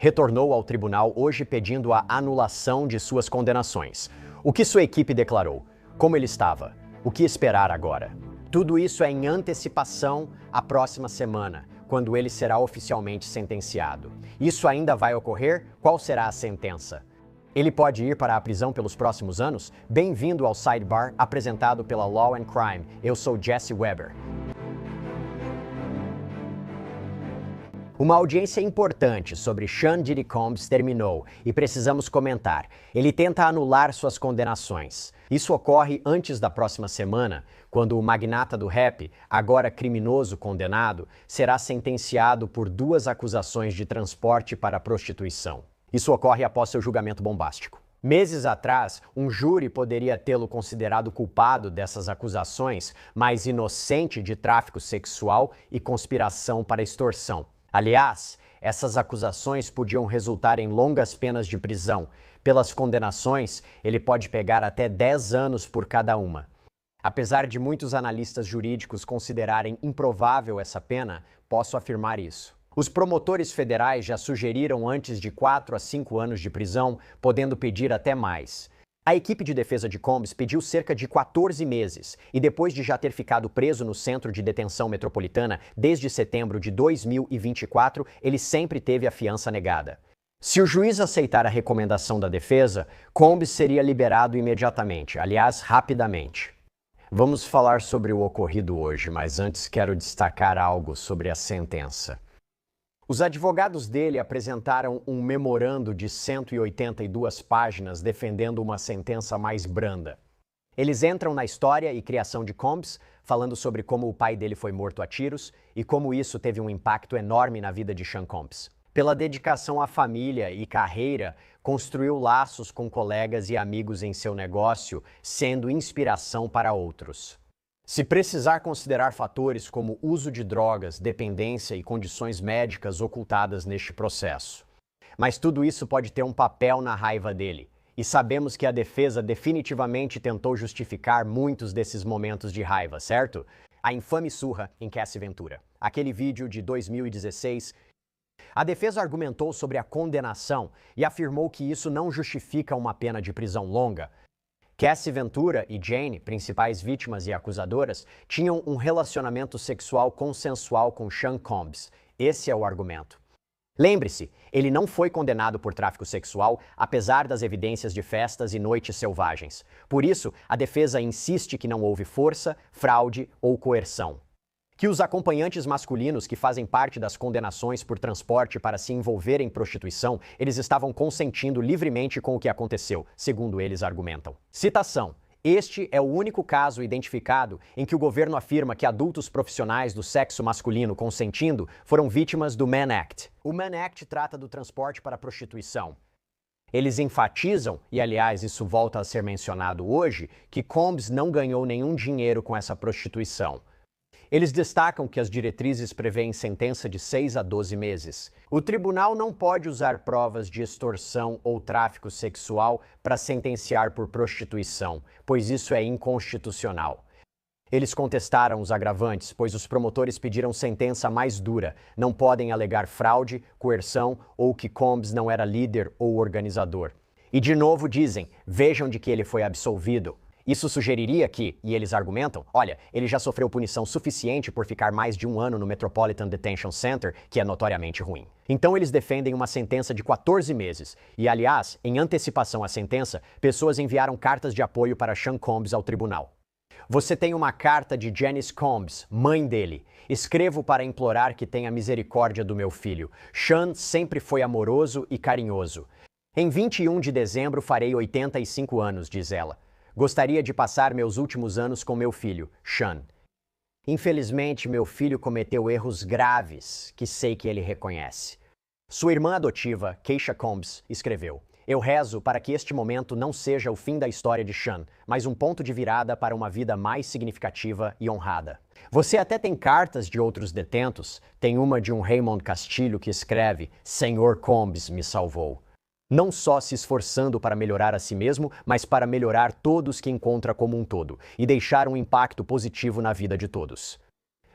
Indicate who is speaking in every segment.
Speaker 1: retornou ao tribunal hoje pedindo a anulação de suas condenações. O que sua equipe declarou? Como ele estava? O que esperar agora? Tudo isso é em antecipação à próxima semana, quando ele será oficialmente sentenciado. Isso ainda vai ocorrer? Qual será a sentença? Ele pode ir para a prisão pelos próximos anos? Bem-vindo ao Sidebar, apresentado pela Law and Crime. Eu sou Jesse Weber. Uma audiência importante sobre Sean Diddy Combs terminou e precisamos comentar. Ele tenta anular suas condenações. Isso ocorre antes da próxima semana, quando o magnata do rap, agora criminoso condenado, será sentenciado por 2 acusações de transporte para prostituição. Isso ocorre após seu julgamento bombástico. Meses atrás, um júri poderia tê-lo considerado culpado dessas acusações, mas inocente de tráfico sexual e conspiração para extorsão. Aliás, essas acusações podiam resultar em longas penas de prisão. Pelas condenações, ele pode pegar até 10 anos por cada uma. Apesar de muitos analistas jurídicos considerarem improvável essa pena, posso afirmar isso. Os promotores federais já sugeriram antes de 4 a 5 anos de prisão, podendo pedir até mais. A equipe de defesa de Combs pediu cerca de 14 meses e depois de já ter ficado preso no Centro de Detenção Metropolitana desde setembro de 2024, ele sempre teve a fiança negada. Se o juiz aceitar a recomendação da defesa, Combs seria liberado imediatamente, aliás, rapidamente. Vamos falar sobre o ocorrido hoje, mas antes quero destacar algo sobre a sentença. Os advogados dele apresentaram um memorando de 182 páginas defendendo uma sentença mais branda. Eles entram na história e criação de Combs, falando sobre como o pai dele foi morto a tiros e como isso teve um impacto enorme na vida de Sean Combs. Pela dedicação à família e carreira, construiu laços com colegas e amigos em seu negócio, sendo inspiração para outros. Se precisar considerar fatores como uso de drogas, dependência e condições médicas ocultadas neste processo. Mas tudo isso pode ter um papel na raiva dele. E sabemos que a defesa definitivamente tentou justificar muitos desses momentos de raiva, certo? A infame surra em Cassie Ventura. Aquele vídeo de 2016. A defesa argumentou sobre a condenação e afirmou que isso não justifica uma pena de prisão longa. Cassie Ventura e Jane, principais vítimas e acusadoras, tinham um relacionamento sexual consensual com Sean Combs. Esse é o argumento. Lembre-se, ele não foi condenado por tráfico sexual, apesar das evidências de festas e noites selvagens. Por isso, a defesa insiste que não houve força, fraude ou coerção. Que os acompanhantes masculinos que fazem parte das condenações por transporte para se envolver em prostituição, eles estavam consentindo livremente com o que aconteceu, segundo eles argumentam. Citação. Este é o único caso identificado em que o governo afirma que adultos profissionais do sexo masculino consentindo foram vítimas do Mann Act. O Mann Act trata do transporte para prostituição. Eles enfatizam, e aliás isso volta a ser mencionado hoje, que Combs não ganhou nenhum dinheiro com essa prostituição. Eles destacam que as diretrizes prevêem sentença de 6 a 12 meses. O tribunal não pode usar provas de extorsão ou tráfico sexual para sentenciar por prostituição, pois isso é inconstitucional. Eles contestaram os agravantes, pois os promotores pediram sentença mais dura. Não podem alegar fraude, coerção ou que Combs não era líder ou organizador. E de novo dizem, vejam de que ele foi absolvido. Isso sugeriria que, e eles argumentam, olha, ele já sofreu punição suficiente por ficar mais de 1 ano no Metropolitan Detention Center, que é notoriamente ruim. Então eles defendem uma sentença de 14 meses. E, aliás, em antecipação à sentença, pessoas enviaram cartas de apoio para Sean Combs ao tribunal. Você tem uma carta de Janice Combs, mãe dele. Escrevo para implorar que tenha misericórdia do meu filho. Sean sempre foi amoroso e carinhoso. Em 21 de dezembro farei 85 anos, diz ela. Gostaria de passar meus últimos anos com meu filho, Sean. Infelizmente, meu filho cometeu erros graves que sei que ele reconhece. Sua irmã adotiva, Keisha Combs, escreveu: Eu rezo para que este momento não seja o fim da história de Sean, mas um ponto de virada para uma vida mais significativa e honrada. Você até tem cartas de outros detentos, tem uma de um Raymond Castilho que escreve: Senhor Combs me salvou. Não só se esforçando para melhorar a si mesmo, mas para melhorar todos que encontra como um todo e deixar um impacto positivo na vida de todos.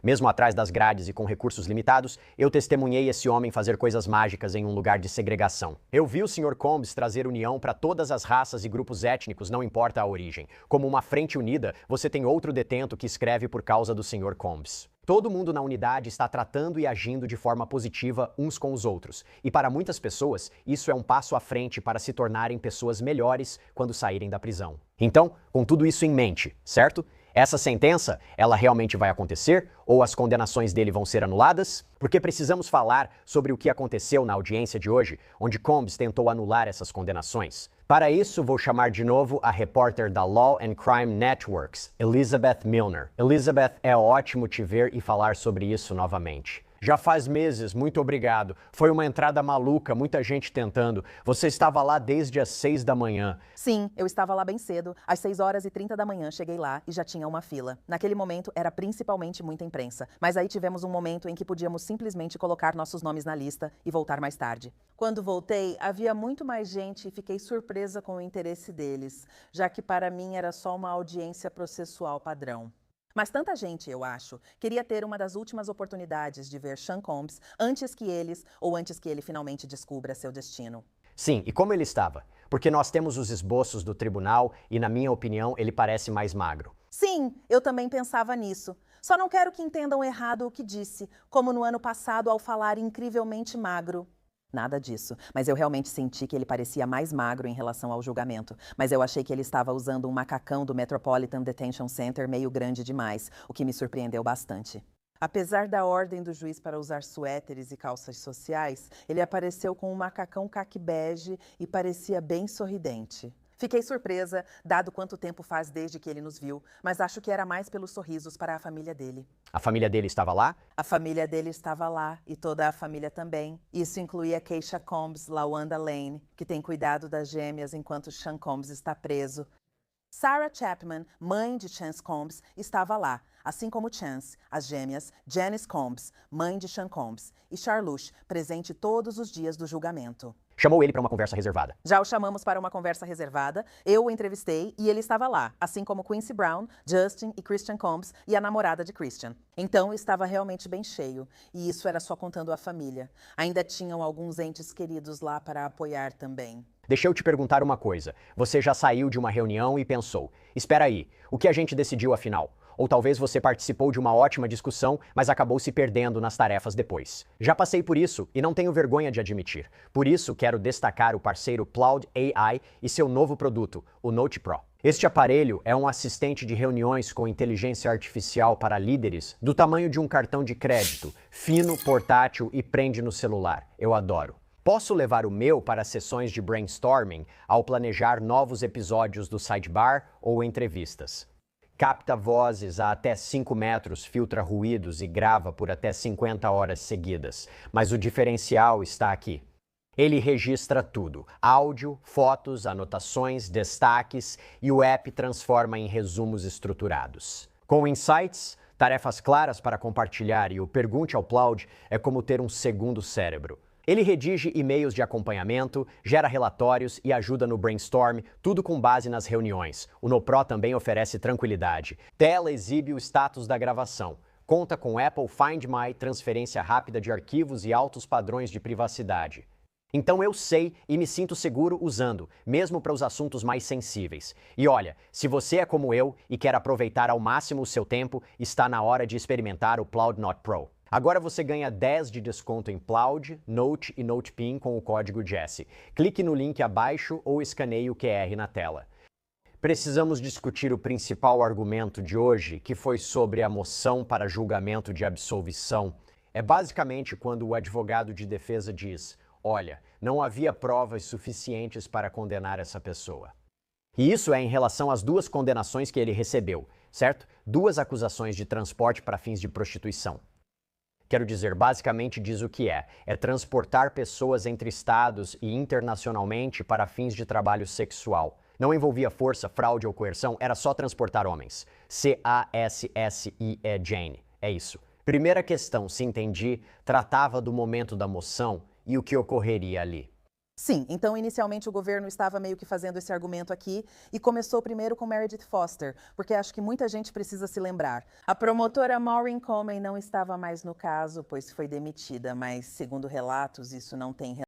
Speaker 1: Mesmo atrás das grades e com recursos limitados, eu testemunhei esse homem fazer coisas mágicas em um lugar de segregação. Eu vi o Sr. Combs trazer união para todas as raças e grupos étnicos, não importa a origem. Como uma frente unida, você tem outro detento que escreve por causa do Sr. Combs. Todo mundo na unidade está tratando e agindo de forma positiva uns com os outros. E para muitas pessoas, isso é um passo à frente para se tornarem pessoas melhores quando saírem da prisão. Então, com tudo isso em mente, certo? Essa sentença, ela realmente vai acontecer? Ou as condenações dele vão ser anuladas? Porque precisamos falar sobre o que aconteceu na audiência de hoje, onde Combs tentou anular essas condenações. Para isso, vou chamar de novo a repórter da Law and Crime Networks, Elizabeth Milner. Elizabeth, é ótimo te ver e falar sobre isso novamente. Já faz meses, muito obrigado. Foi uma entrada maluca, muita gente tentando. Você estava lá desde as 6 da manhã.
Speaker 2: Sim, eu estava lá bem cedo. Às 6h30 da manhã cheguei lá e já tinha uma fila. Naquele momento era principalmente muita imprensa. Mas aí tivemos um momento em que podíamos simplesmente colocar nossos nomes na lista e voltar mais tarde. Quando voltei, havia muito mais gente e fiquei surpresa com o interesse deles, já que para mim era só uma audiência processual padrão. Mas tanta gente, eu acho, queria ter uma das últimas oportunidades de ver Sean Combs antes que eles ou antes que ele finalmente descubra seu destino.
Speaker 1: Sim, e como ele estava? Porque nós temos os esboços do tribunal e, na minha opinião, ele parece mais magro.
Speaker 2: Sim, eu também pensava nisso. Só não quero que entendam errado o que disse, como no ano passado ao falar incrivelmente magro. Nada disso, mas eu realmente senti que ele parecia mais magro em relação ao julgamento. Mas eu achei que ele estava usando um macacão do Metropolitan Detention Center meio grande demais, o que me surpreendeu bastante. Apesar da ordem do juiz para usar suéteres e calças sociais, ele apareceu com um macacão caqui bege e parecia bem sorridente. Fiquei surpresa, dado quanto tempo faz desde que ele nos viu, mas acho que era mais pelos sorrisos para a família dele.
Speaker 1: A família dele estava lá?
Speaker 2: A família dele estava lá, e toda a família também. Isso incluía Keisha Combs, Lawanda Lane, que tem cuidado das gêmeas enquanto Sean Combs está preso. Sarah Chapman, mãe de Chance Combs, estava lá, assim como Chance, as gêmeas, Janice Combs, mãe de Sean Combs, e Charluche, presente todos os dias do julgamento.
Speaker 1: Chamou ele para uma conversa reservada.
Speaker 2: Já o chamamos para uma conversa reservada, eu o entrevistei e ele estava lá, assim como Quincy Brown, Justin e Christian Combs e a namorada de Christian. Então estava realmente bem cheio, e isso era só contando a família. Ainda tinham alguns entes queridos lá para apoiar também.
Speaker 1: Deixa eu te perguntar uma coisa. Você já saiu de uma reunião e pensou, espera aí, o que a gente decidiu afinal? Ou talvez você participou de uma ótima discussão, mas acabou se perdendo nas tarefas depois. Já passei por isso e não tenho vergonha de admitir. Por isso, quero destacar o parceiro Plaud AI e seu novo produto, o Note Pro. Este aparelho é um assistente de reuniões com inteligência artificial para líderes do tamanho de um cartão de crédito, fino, portátil e prende no celular. Eu adoro. Posso levar o meu para sessões de brainstorming ao planejar novos episódios do Sidebar ou entrevistas. Capta vozes a até 5 metros, filtra ruídos e grava por até 50 horas seguidas. Mas o diferencial está aqui. Ele registra tudo: áudio, fotos, anotações, destaques, e o app transforma em resumos estruturados. Com insights, tarefas claras para compartilhar e o Pergunte ao Plaud é como ter um segundo cérebro. Ele redige e-mails de acompanhamento, gera relatórios e ajuda no brainstorm, tudo com base nas reuniões. O NoPro também oferece tranquilidade. Tela exibe o status da gravação. Conta com Apple Find My, transferência rápida de arquivos e altos padrões de privacidade. Então eu sei e me sinto seguro usando, mesmo para os assuntos mais sensíveis. E olha, se você é como eu e quer aproveitar ao máximo o seu tempo, está na hora de experimentar o Plaud Note Pro. Agora você ganha 10 de desconto em Plaud, Note e NotePin com o código Jesse. Clique no link abaixo ou escaneie o QR na tela. Precisamos discutir o principal argumento de hoje, que foi sobre a moção para julgamento de absolvição. É basicamente quando o advogado de defesa diz: olha, não havia provas suficientes para condenar essa pessoa. E isso é em relação às 2 condenações que ele recebeu, certo? 2 acusações de transporte para fins de prostituição. Quero dizer, basicamente diz o que é transportar pessoas entre estados e internacionalmente para fins de trabalho sexual. Não envolvia força, fraude ou coerção, era só transportar homens. C-A-S-S-I-E Jane. É isso. Primeira questão, se entendi, tratava do momento da moção e o que ocorreria ali.
Speaker 2: Sim, então inicialmente o governo estava meio que fazendo esse argumento aqui e começou primeiro com Meredith Foster, porque acho que muita gente precisa se lembrar. A promotora Maureen Coleman não estava mais no caso, pois foi demitida, mas segundo relatos isso não tem